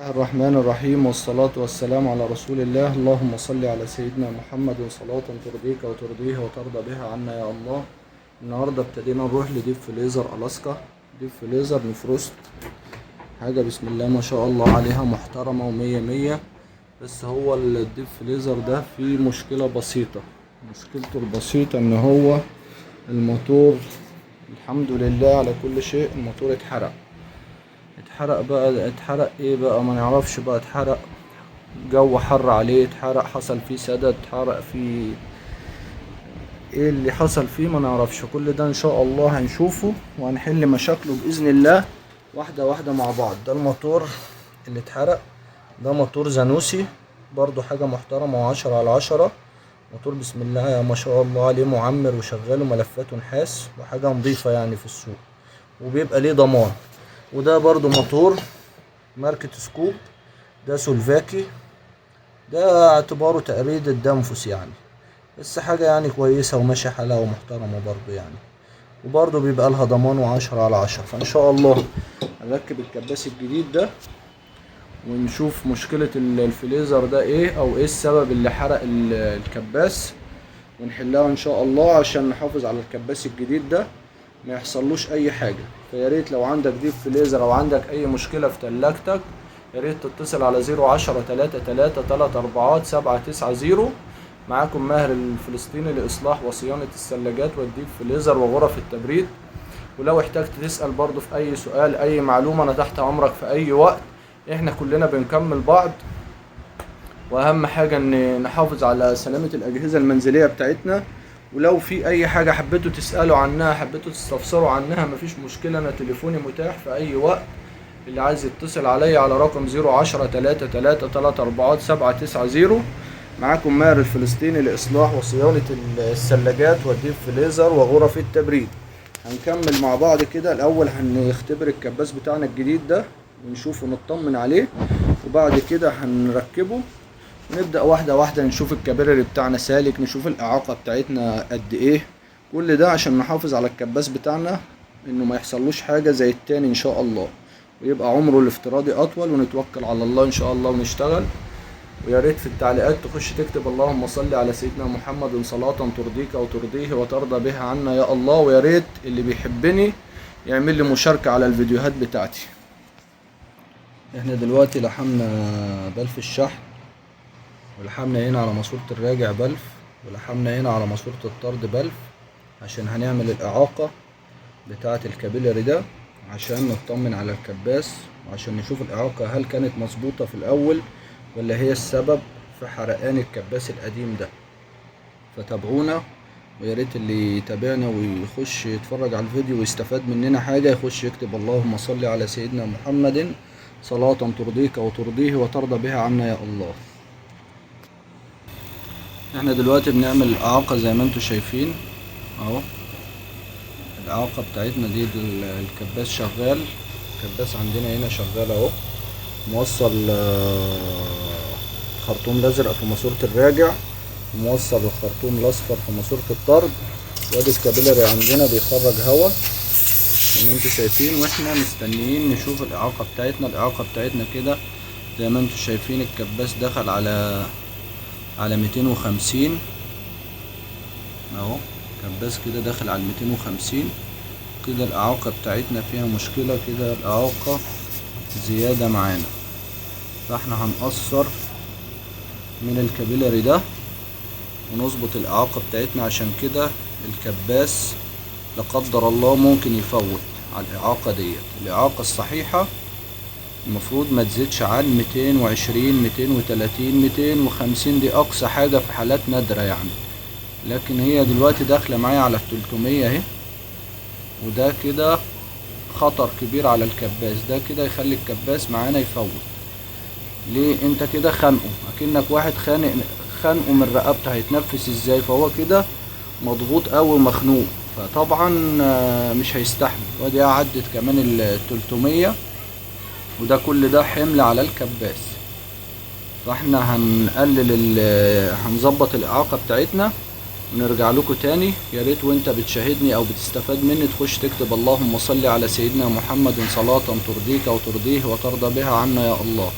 الله الرحمن الرحيم والصلاة والسلام على رسول الله. اللهم صل على سيدنا محمد صلاة ترضيك وترضيه وترضى بها عنا يا الله. النهاردة ابتدينا نروح لديب فريزر ألاسكا، ديب فريزر نفروست، حاجة بسم الله ما شاء الله عليها محترمة ومية مية. بس هو الديب فريزر ده فيه مشكلة بسيطة، مشكلته البسيطة ان هو الموتور، الحمد لله على كل شيء، الموتور اتحرق بقى. اتحرق ايه بقى ما نعرفش بقى، اتحرق جو حر عليه، اتحرق حصل فيه سدد، اتحرق فيه ايه اللي حصل فيه ما نعرفش. كل ده ان شاء الله هنشوفه وهنحل مشاكله باذن الله واحدة واحدة مع بعض. ده الموتور اللي اتحرق، ده موتور زانوسي برضو حاجة محترمة وعشرة على عشرة. موتور بسم الله ما شاء الله عليه، معمر وشغال وملفاته نحاس وحاجة نظيفة يعني في السوق، وبيبقى ليه ضمان. وده برضو موتور ماركة سكوب، ده سلوفاكي، ده اعتباره تقريد الدنفس يعني، بس حاجة يعني كويسة وماشي حالها ومحترمة برضو يعني، وبرضو بيبقى لها ضمان وعشرة على عشرة. فان شاء الله هنركب الكباس الجديد ده ونشوف مشكلة الفليزر ده ايه، او ايه السبب اللي حرق الكباس، ونحلها ان شاء الله عشان نحافظ على الكباس الجديد ده ما يحصلوش اي حاجة. فيا ريت لو عندك ديب فريزر او عندك اي مشكلة في تلاجتك، يا ريت تتصل على 010-33-3-4-790. معاكم ماهر الفلسطيني لإصلاح وصيانة الثلاجات والديب فريزر وغرف التبريد. ولو احتجت تسأل برضو في أي سؤال أي معلومة أنا تحت أمرك في أي وقت. إحنا كلنا بنكمل بعض، وأهم حاجة إن نحافظ على سلامة الأجهزة المنزلية بتاعتنا. ولو في أي حاجة حبيتوا تسألوا عنها، حبيتوا تستفسروا عنها، مفيش مشكلة، أنا تليفوني متاح في أي وقت. اللي عايز يتصل عليا على رقم 010-33-3-4-790. معاكم ماهر الفلسطيني لإصلاح وصيانة الثلاجات والديب فريزر وغرف التبريد. هنكمل مع بعض كده. الأول هنختبر الكباس بتاعنا الجديد ده ونشوفه ونطمن عليه، وبعد كده هنركبه ونبدأ واحدة واحدة، نشوف الكابيلاري بتاعنا سالك، نشوف الإعاقة بتاعتنا قد إيه. كل ده عشان نحافظ على الكباس بتاعنا إنه ما يحصلوش حاجة زي التاني إن شاء الله، ويبقى عمره الافتراضي أطول، ونتوكل على الله إن شاء الله ونشتغل. ويا ريت في التعليقات تخش تكتب اللهم صل على سيدنا محمد صلاة ترضيك وترضيه وترضى بها عنا يا الله. ويا ريت اللي بيحبني يعمل لي مشاركة على الفيديوهات بتاعتي. احنا دلوقتي لحمنا بلف الشحن، ولحمنا هنا على ماسورة الراجع بلف، ولحمنا هنا على ماسورة الطرد بلف، عشان هنعمل الإعاقة بتاعة الكابيلاري ده عشان نطمن على الكباس، وعشان نشوف الإعاقة هل كانت مظبوطة في الأول ولا هي السبب في حرقان الكباس القديم ده. فتابعونا، ويا ريت اللي يتابعنا ويخش يتفرج على الفيديو ويستفاد مننا حاجة يخش يكتب اللهم صل على سيدنا محمد صلاة ترضيك وترضيه وترضى بها عنا يا الله. احنا دلوقتي بنعمل الإعاقة زي ما انتوا شايفين اهو. الإعاقة بتاعتنا دي الكباس شغال، الكباس عندنا هنا شغال اهو، موصل خرطوم الازرق في ماسورة الراجع، وموصل الخرطوم الاصفر في ماسورة الطرد، وادي الكابيلاري عندنا بيخرج هوا زي ما انتوا شايفين. واحنا مستنيين نشوف الإعاقة بتاعتنا. الإعاقة بتاعتنا كده زي ما انتوا شايفين، الكباس دخل على 250 اهو، كباس كده داخل على 250 كده. الإعاقة بتاعتنا فيها مشكلة كده، الإعاقة زيادة معانا، فاحنا هنقصر من الكابيلاري ده ونظبط الإعاقة بتاعتنا. عشان كده الكباس لا قدر الله ممكن يفوت على الإعاقة ديت. الإعاقة الصحيحة المفروض ما تزيدش عن 220 230 250، دي أقصى حاجة في حالات نادرة يعني. لكن هي دلوقتي داخلة معايا على 300 اهي، وده كده خطر كبير على الكباس. ده كده يخلي الكباس معانا يفوت. ليه؟ انت كده خانقه، اكنك واحد خانقه من رقبته، هيتنفس ازاي؟ فهو كده مضغوط قوي ومخنوق، فطبعا مش هيستحمل. ودي عدت كمان 300، وده كل ده حمل على الكباس. فاحنا هنظبط الإعاقة بتاعتنا ونرجع لكم تاني. يا ريت وانت بتشاهدني او بتستفاد مني تخش تكتب اللهم صل على سيدنا محمد صلاة ترضيك وترضيه وترضى بها عنا يا الله.